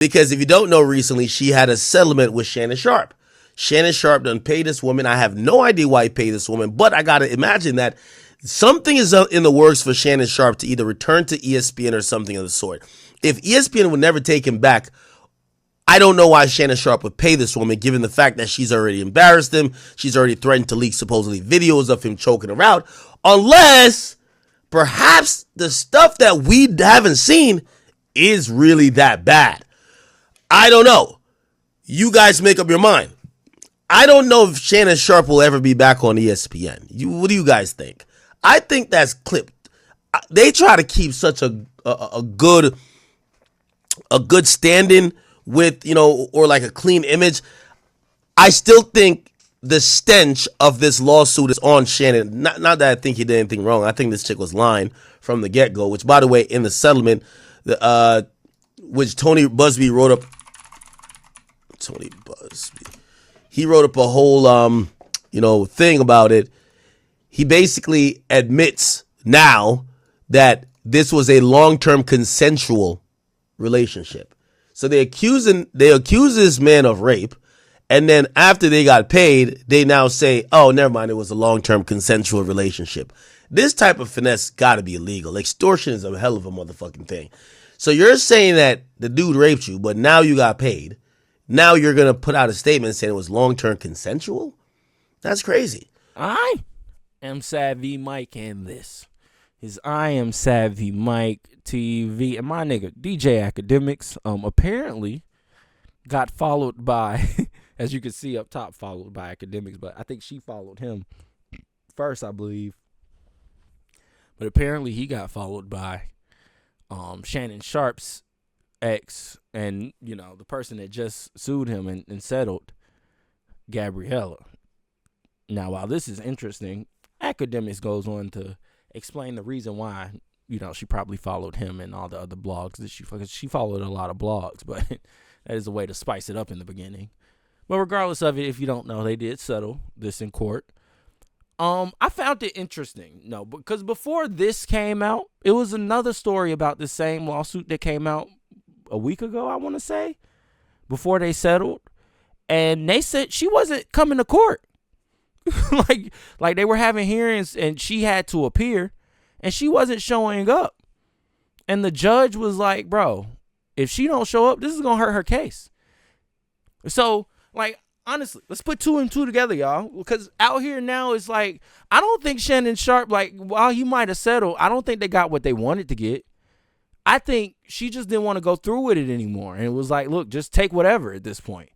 Because if you don't know, recently she had a settlement with Shannon Sharpe. Shannon Sharpe done paid this woman. I have no idea why he paid this woman, but I gotta imagine that something is in the works for Shannon Sharpe to either return to ESPN or something of the sort. If ESPN would never take him back, I don't know why Shannon Sharpe would pay this woman, given the fact that she's already embarrassed him. She's already threatened to leak supposedly videos of him choking her out. Unless, perhaps, the stuff that we haven't seen is really that bad. I don't know. You guys make up your mind. I don't know if Shannon Sharpe will ever be back on ESPN. What do you guys think? I think that's clipped. They try to keep such a good standing with, or like a clean image. I still think the stench of this lawsuit is on Shannon. Not that I think he did anything wrong. I think this chick was lying from the get-go, which, by the way, in the settlement, which Tony Busby wrote up. He wrote up a whole, thing about it. He basically admits now that this was a long-term consensual relationship. So they accuse this man of rape, and then after they got paid, they now say, oh, never mind, it was a long-term consensual relationship. This type of finesse got to be illegal. Extortion is a hell of a motherfucking thing. So you're saying that the dude raped you, but now you got paid. Now you're going to put out a statement saying it was long-term consensual? That's crazy. I am Savvy Mike, and this is I Am Savvy Mike TV. And my nigga, DJ Akademiks, apparently got followed by, as you can see up top, followed by Akademiks, but I think she followed him first, I believe. But apparently he got followed by Shannon Sharpe's ex, and the person that just sued him and settled, Gabriella. Now, while this is interesting, Akademiks goes on to explain the reason why she probably followed him and all the other blogs that she followed a lot of blogs, but that is a way to spice it up in the beginning. But regardless of it, if you don't know, they did settle this in court. I found it interesting, because before this came out, it was another story about the same lawsuit that came out a week ago, I want to say, before they settled, and they said she wasn't coming to court. like they were having hearings and she had to appear, and she wasn't showing up. And the judge was like, bro, if she don't show up, this is going to hurt her case. So, honestly, let's put two and two together, y'all, because out here now it's like, I don't think Shannon Sharpe, while he might have settled, I don't think they got what they wanted to get. I think she just didn't want to go through with it anymore. And it was like, look, just take whatever at this point.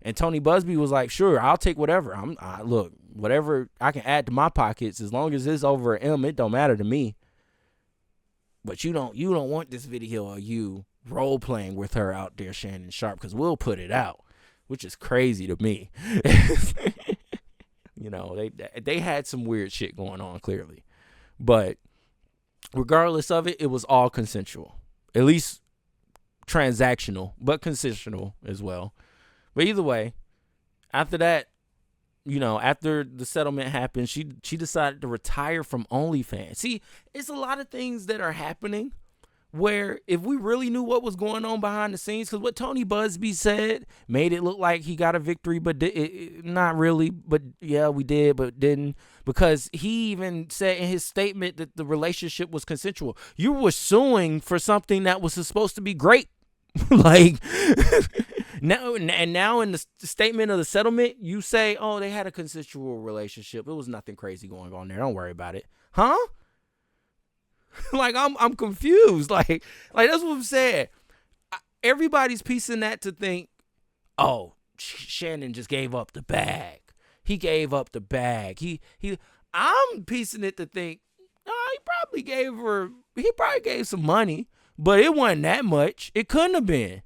And Tony Busby was like, sure, I'll take whatever. Look, whatever I can add to my pockets, as long as it's over an M, it don't matter to me. But you don't want this video of you role playing with her out there, Shannon Sharpe, because we'll put it out, which is crazy to me. They had some weird shit going on, clearly. But regardless of it, it was all consensual. At least transactional, but consensual as well. But either way, after that, after the settlement happened, she decided to retire from OnlyFans. See, it's a lot of things that are happening where if we really knew what was going on behind the scenes, because what Tony Busby said made it look like he got a victory, but not really. But yeah, we did, but didn't, because he even said in his statement that the relationship was consensual. You were suing for something that was supposed to be great. Now in the statement of the settlement, you say, oh, they had a consensual relationship. It was nothing crazy going on there. Don't worry about it. Huh? I'm confused. Like that's what I'm saying. Everybody's piecing that to think, oh, Shannon just gave up the bag. He gave up the bag. I'm piecing it to think, oh, he probably gave some money, but it wasn't that much. It couldn't have been.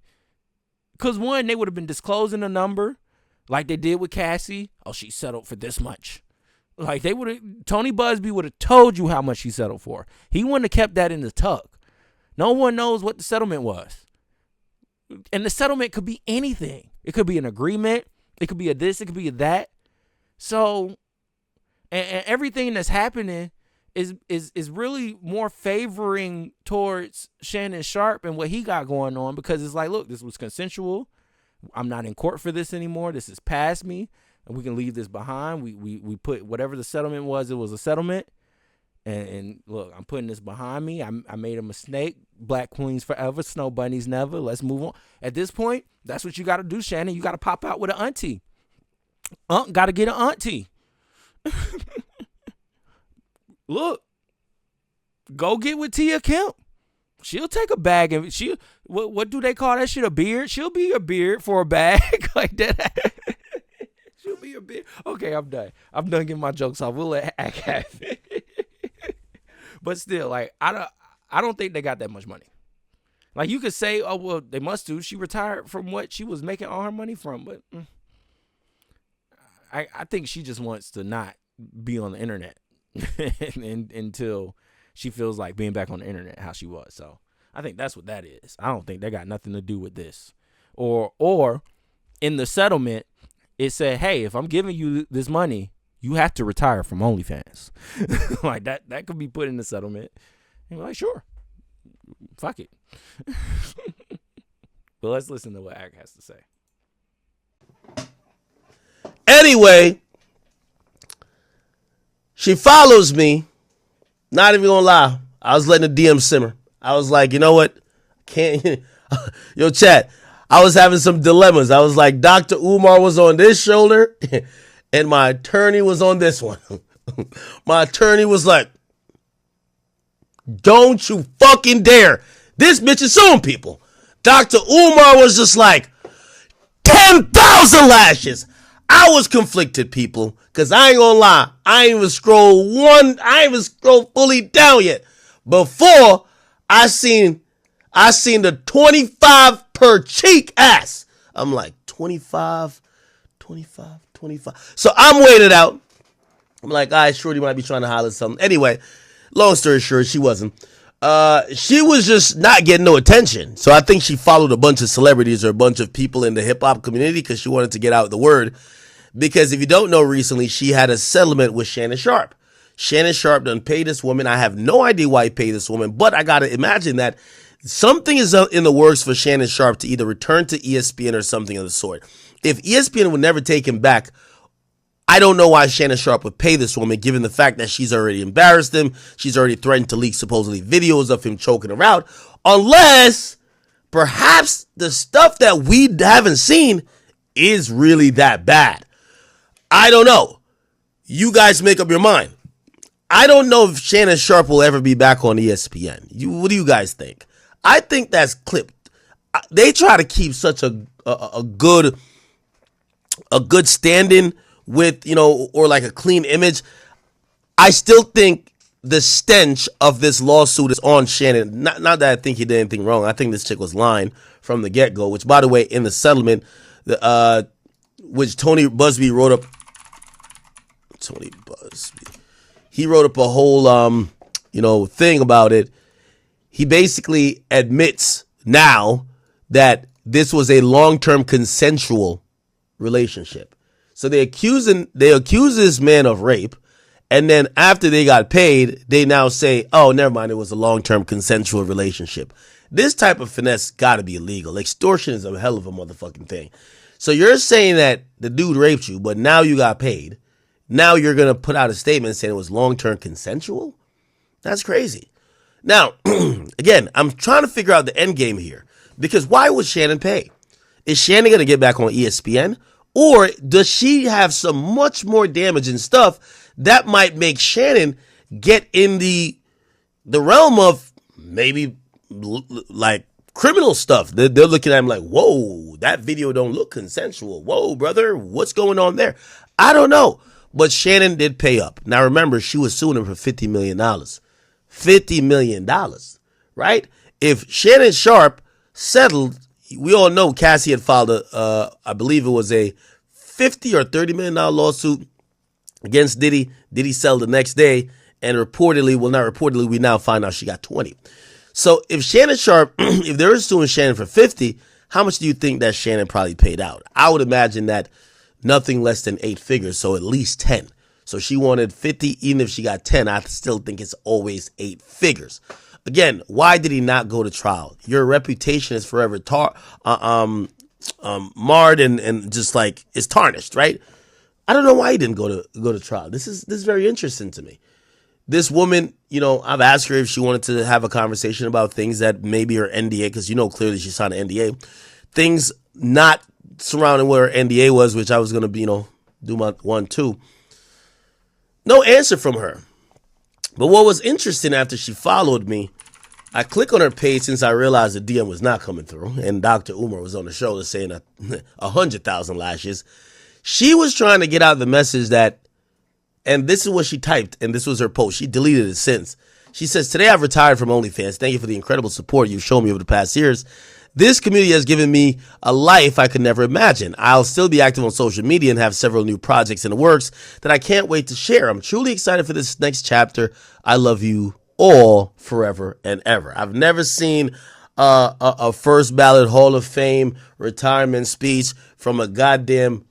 Because one, they would have been disclosing a number like they did with Cassie. Oh, she settled for this much. Tony Busby would have told you how much she settled for. He wouldn't have kept that in the tuck. No one knows what the settlement was. And the settlement could be anything. It could be an agreement. It could be a this. It could be a that. So, and everything that's happening is really more favoring towards Shannon Sharpe and what he got going on, because it's like, look, this was consensual. I'm not in court for this anymore. This is past me, and we can leave this behind. We put whatever the settlement was. It was a settlement, and look, I'm putting this behind me. I made a mistake. Black queens forever, snow bunnies never. Let's move on. At this point, that's what you got to do, Shannon. You got to pop out with an auntie. Got to get an auntie. Look, go get with Tia Kemp. She'll take a bag and what do they call that shit? A beard? She'll be your beard for a bag like that. She'll be your beard. Okay, I'm done. I'm done getting my jokes off. We'll let Ak have it. But still, like, I don't think they got that much money. Like, you could say, oh well, they must do. She retired from what she was making all her money from, but I think she just wants to not be on the internet until she feels like being back on the internet how she was. So I think that's what that is. I don't think they got nothing to do with this. Or in the settlement, it said, hey, if I'm giving you this money, you have to retire from OnlyFans. Like that could be put in the settlement. And you're like, sure. Fuck it. But let's listen to what Ak has to say. Anyway, she follows me. Not even gonna lie. I was letting the DM simmer. I was like, you know what? Can't. Yo, chat. I was having some dilemmas. I was like, Dr. Umar was on this shoulder and my attorney was on this one. My attorney was like, don't you fucking dare. This bitch is suing people. Dr. Umar was just like, 10,000 lashes. I was conflicted, people, because I ain't gonna lie. I ain't even scroll fully down yet. Before I seen the 25 per cheek ass. I'm like, 25. So I'm waiting out. I'm like, all right, Shorty might be trying to holler something. Anyway, long story short, she wasn't. She was just not getting no attention. So I think she followed a bunch of celebrities or a bunch of people in the hip hop community because she wanted to get out the word. Because if you don't know, recently she had a settlement with Shannon Sharpe. Shannon Sharpe done paid this woman. I have no idea why he paid this woman, but I gotta imagine that something is in the works for Shannon Sharpe to either return to ESPN or something of the sort. If ESPN would never take him back, I don't know why Shannon Sharpe would pay this woman, given the fact that she's already embarrassed him. She's already threatened to leak supposedly videos of him choking her out. Unless, perhaps, the stuff that we haven't seen is really that bad. I don't know. You guys make up your mind. I don't know if Shannon Sharpe will ever be back on ESPN. What do you guys think? I think that's clipped. They try to keep such a good stand-in with, or like a clean image. I still think the stench of this lawsuit is on Shannon. Not that I think he did anything wrong. I think this chick was lying from the get-go, which, by the way, in the settlement, which Tony Busby wrote up. He wrote up a whole, thing about it. He basically admits now that this was a long-term consensual relationship. So they accuse this man of rape, and then after they got paid, they now say, oh, never mind, it was a long-term consensual relationship. This type of finesse got to be illegal. Extortion is a hell of a motherfucking thing. So you're saying that the dude raped you, but now you got paid. Now you're going to put out a statement saying it was long-term consensual? That's crazy. Now, again, I'm trying to figure out the end game here. Because why would Shannon pay? Is Shannon going to get back on ESPN? Or does she have some much more damaging stuff that might make Shannon get in the realm of maybe like criminal stuff? They're looking at him like, whoa, that video don't look consensual. Whoa, brother, what's going on there? I don't know. But Shannon did pay up. Now, remember, she was suing him for $50 million. $50 million, right? If Shannon Sharpe settled, we all know Cassie had filed I believe it was a $50 or $30 million lawsuit against Diddy. Diddy settled the next day, and reportedly, well, not reportedly, we now find out she got 20. So if Shannon Sharpe, if they're suing Shannon for 50, how much do you think that Shannon probably paid out? I would imagine that nothing less than 8 figures, so at least 10. So she wanted 50. Even if she got 10, I still think it's always 8 figures. Again, why did he not go to trial? Your reputation is forever marred and just like it's tarnished, right? I don't know why he didn't go to trial. This is very interesting to me. This woman, I've asked her if she wanted to have a conversation about things that maybe are NDA, because clearly she signed an NDA. Things not surrounding what her NDA was, which I was going to be, do my 1-2. No answer from her. But what was interesting, after she followed me, I click on her page since I realized the DM was not coming through, and Dr. Umar was on the shoulder saying 100,000 lashes. She was trying to get out the message that, and this is what she typed, and this was her post. She deleted it since. She says, "Today I've retired from OnlyFans. Thank you for the incredible support you've shown me over the past years. This community has given me a life I could never imagine. I'll still be active on social media and have several new projects in the works that I can't wait to share. I'm truly excited for this next chapter. I love you all forever and ever." I've never seen a first ballot Hall of Fame retirement speech from a goddamn,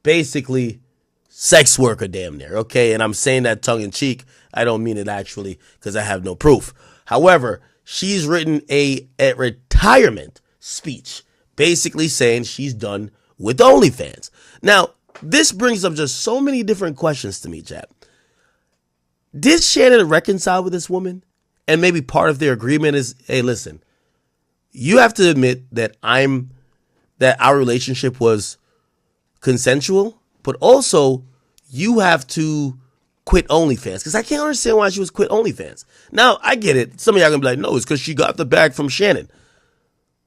basically, sex worker damn near, okay? And I'm saying that tongue in cheek. I don't mean it actually, because I have no proof. However, she's written a retirement speech basically saying she's done with OnlyFans. Now, this brings up just so many different questions to me, chap. Did Shannon reconcile with this woman? And maybe part of their agreement is, hey, listen, you have to admit that our relationship was consensual, but also you have to quit OnlyFans, because I can't understand why she was quit OnlyFans. Now, I get it. Some of y'all gonna be like, no, it's because she got the bag from Shannon.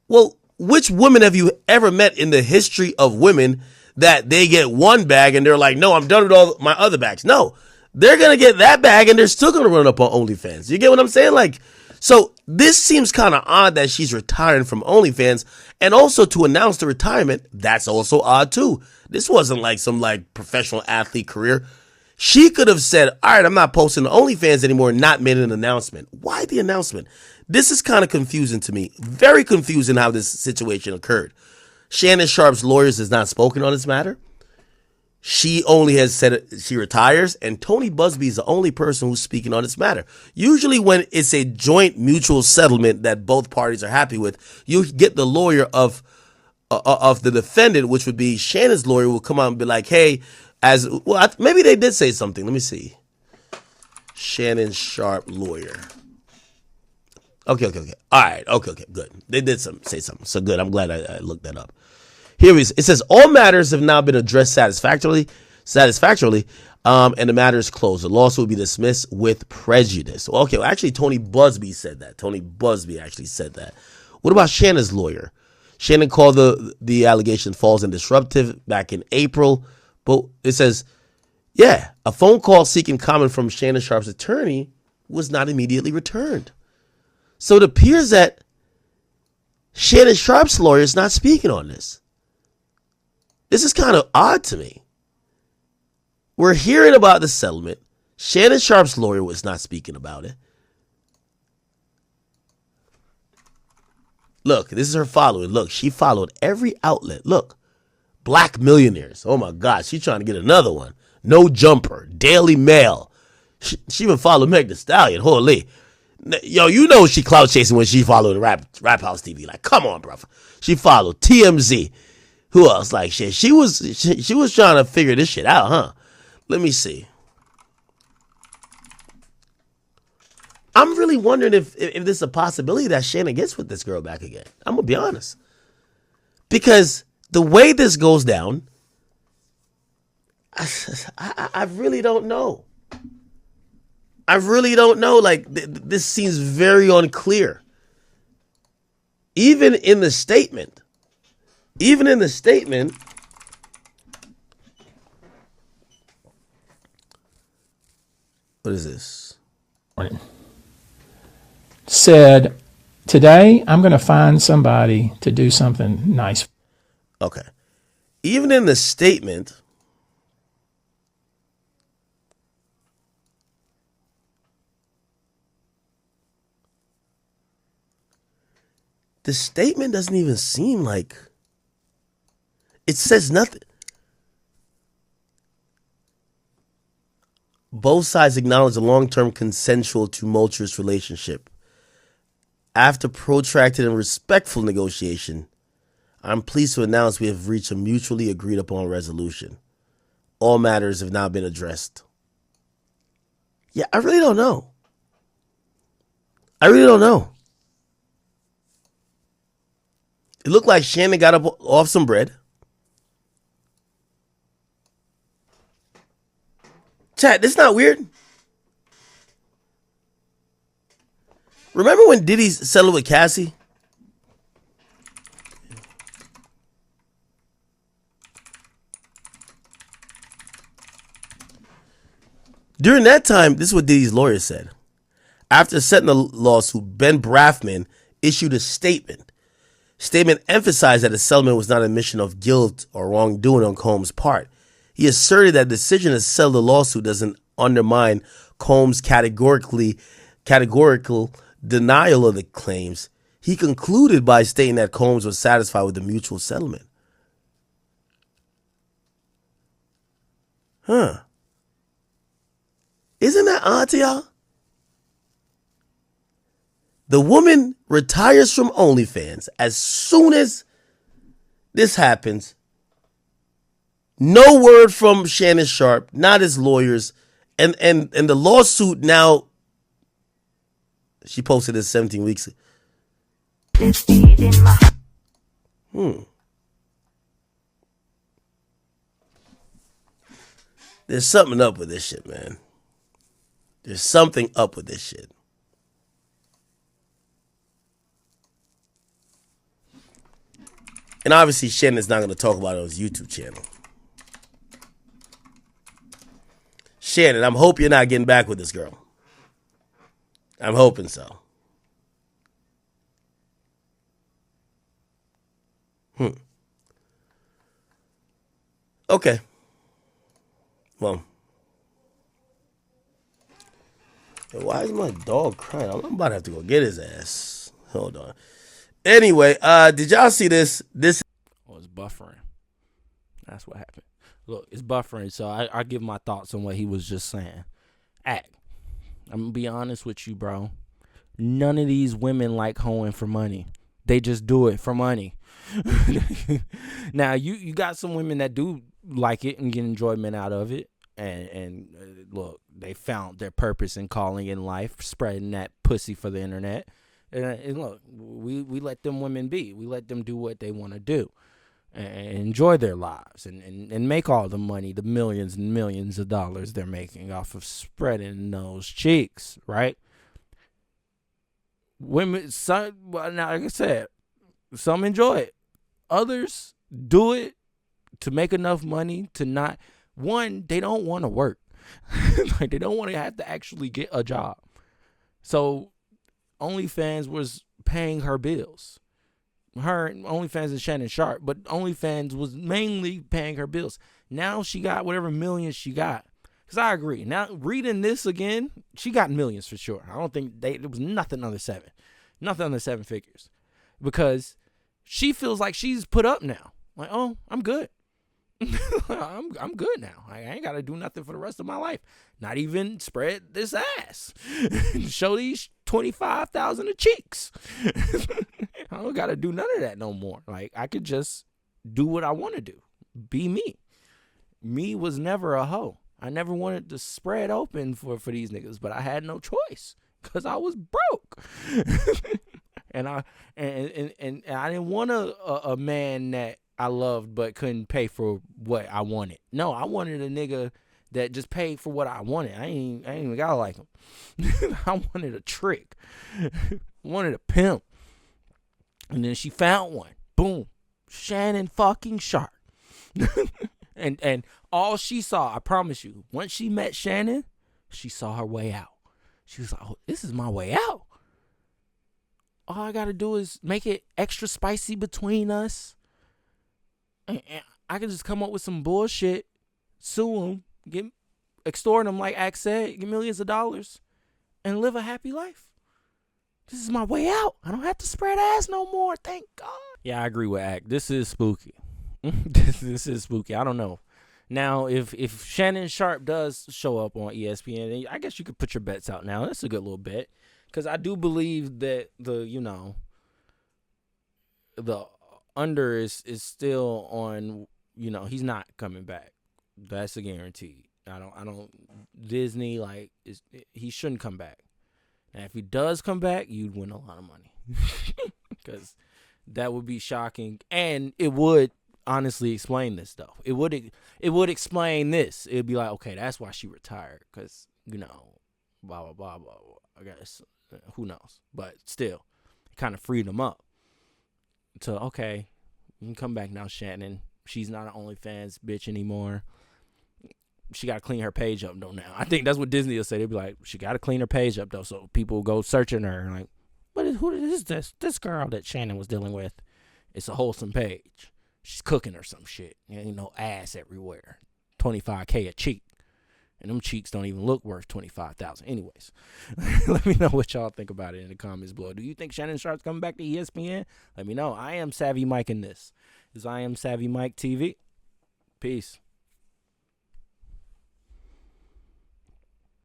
Well, which woman have you ever met in the history of women that they get one bag and they're like, no, I'm done with all my other bags? No, they're gonna get that bag and they're still gonna run up on OnlyFans. You get what I'm saying? Like, so this seems kind of odd that she's retiring from OnlyFans, and also to announce the retirement, that's also odd too. This wasn't like some professional athlete career. She could have said, all right, I'm not posting to OnlyFans anymore, and not made an announcement. Why the announcement? This is kind of confusing to me. Very confusing how this situation occurred. Shannon Sharpe's lawyers has not spoken on this matter. She only has said she retires, and Tony Busby is the only person who's speaking on this matter. Usually when it's a joint mutual settlement that both parties are happy with, you get the lawyer of the defendant, which would be Shannon's lawyer, will come out and be like, hey, maybe they did say something. Let me see. Shannon Sharpe lawyer. Okay. All right. Okay. Good. They did say something. So good. I'm glad I looked that up. Here it is. It says all matters have now been addressed satisfactorily, and the matter is closed. The lawsuit will be dismissed with prejudice. Okay. Well, actually, Tony Busby said that. Tony Busby actually said that. What about Shannon's lawyer? Shannon called the allegation false and disruptive back in April. But it says, yeah, a phone call seeking comment from Shannon Sharpe's attorney was not immediately returned. So it appears that Shannon Sharpe's lawyer is not speaking on this. This is kind of odd to me. We're hearing about the settlement. Shannon Sharpe's lawyer was not speaking about it. Look, this is her following. Look, she followed every outlet. Look. Black Millionaires. Oh my God, she's trying to get another one. No Jumper, Daily Mail. She even followed Meg Thee Stallion. Holy, yo, she clout chasing when she followed Rap House TV. Like, come on, bro. She followed TMZ. Who else? Like shit. She was trying to figure this shit out, huh? Let me see. I'm really wondering if there's a possibility that Shannon gets with this girl back again. I'm gonna be honest, because the way this goes down, I really don't know. I really don't know. Like, this seems very unclear. Even in the statement. What is this? Said, today I'm going to find somebody to do something nice. Okay. Even in the statement, the statement doesn't even seem like it says nothing. Both sides acknowledge a long-term consensual tumultuous relationship. After protracted and respectful negotiation, I'm pleased to announce we have reached a mutually agreed upon resolution. All matters have now been addressed. Yeah, I really don't know. It looked like Shannon got up off some bread. Chat, this not weird? Remember when Diddy settled with Cassie? During that time, this is what Diddy's lawyer said. After settling the lawsuit, Ben Brafman issued a statement. Statement emphasized that the settlement was not an admission of guilt or wrongdoing on Combs' part. He asserted that the decision to settle the lawsuit doesn't undermine Combs' categorical denial of the claims. He concluded by stating that Combs was satisfied with the mutual settlement. Isn't that odd to y'all? The woman retires from OnlyFans as soon as this happens. No word from Shannon Sharpe, not his lawyers. And the lawsuit now, she posted this 17 weeks ago. There's something up with this shit, man. There's something up with this shit. And obviously Shannon's not going to talk about it on his YouTube channel. Shannon, I'm hoping you're not getting back with this girl. I'm hoping so. Okay. Well. Why is my dog crying? I'm about to have to go get his ass. Hold on. Anyway, did y'all see this? Oh, it's buffering. That's what happened. Look, it's buffering, so I give my thoughts on what he was just saying. I'm going to be honest with you, bro. None of these women like hoeing for money. They just do it for money. Now, you got some women that do like it and get enjoyment out of it. And look, they found their purpose in calling in life, spreading that pussy for the internet. And look, we let them women be. We let them do what they want to do and enjoy their lives and make all the money, the millions and millions of dollars they're making off of spreading those cheeks, right? Women, some, well, now, like I said, some enjoy it. Others do it to make enough money to not... One, they don't want to work. Like, they don't want to have to actually get a job. So OnlyFans was paying her bills. Her OnlyFans and Shannon Sharpe, but OnlyFans was mainly paying her bills. Now she got whatever millions she got. Because I agree. Now, reading this again, she got millions for sure. I don't think it was nothing under seven. Nothing under seven figures. Because she feels like she's put up now. Like, oh, I'm good. I'm good now. I ain't got to do nothing for the rest of my life. Not even spread this ass. Show these 25,000 of cheeks. I don't got to do none of that no more. Like, I could just do what I want to do. Be me. Me was never a hoe. I never wanted to spread open for these niggas, but I had no choice because I was broke. and I didn't want a man that I loved but couldn't pay for what I wanted. No, I wanted a nigga that just paid for what I wanted. I ain't even gotta like him. I wanted a trick. I wanted a pimp. And then she found one. Boom. Shannon fucking Sharpe. and all she saw, I promise you, once she met Shannon, she saw her way out. She was like, oh, this is my way out. All I gotta do is make it extra spicy between us. And I can just come up with some bullshit, sue him, extort him like Axe said, get millions of dollars, and live a happy life. This is my way out. I don't have to spread ass no more. Thank God. Yeah, I agree with Axe. This is spooky. This is spooky. I don't know. Now, if Shannon Sharpe does show up on ESPN, I guess you could put your bets out now. That's a good little bet, because I do believe that the under is still on. He's not coming back. That's a guarantee. I don't. Disney he shouldn't come back. And if he does come back, you'd win a lot of money, because that would be shocking, and it would honestly explain this though. It would explain this. It'd be like, okay, that's why she retired, because blah blah blah blah blah. I guess who knows, but still, it kind of freed him up to, okay, you can come back now, Shannon. She's not an OnlyFans bitch anymore. She got to clean her page up though now. I think that's what Disney will say. They'll be like, she got to clean her page up though, so people will go searching her like, who is this girl that Shannon was dealing with? It's a wholesome page. She's cooking or some shit. Ain't no ass everywhere. $25K a cheek. And them cheeks don't even look worth $25,000. Anyways, let me know what y'all think about it in the comments below. Do you think Shannon Sharpe's coming back to ESPN? Let me know. I am Savvy Mike in this. This is I Am Savvy Mike TV. Peace.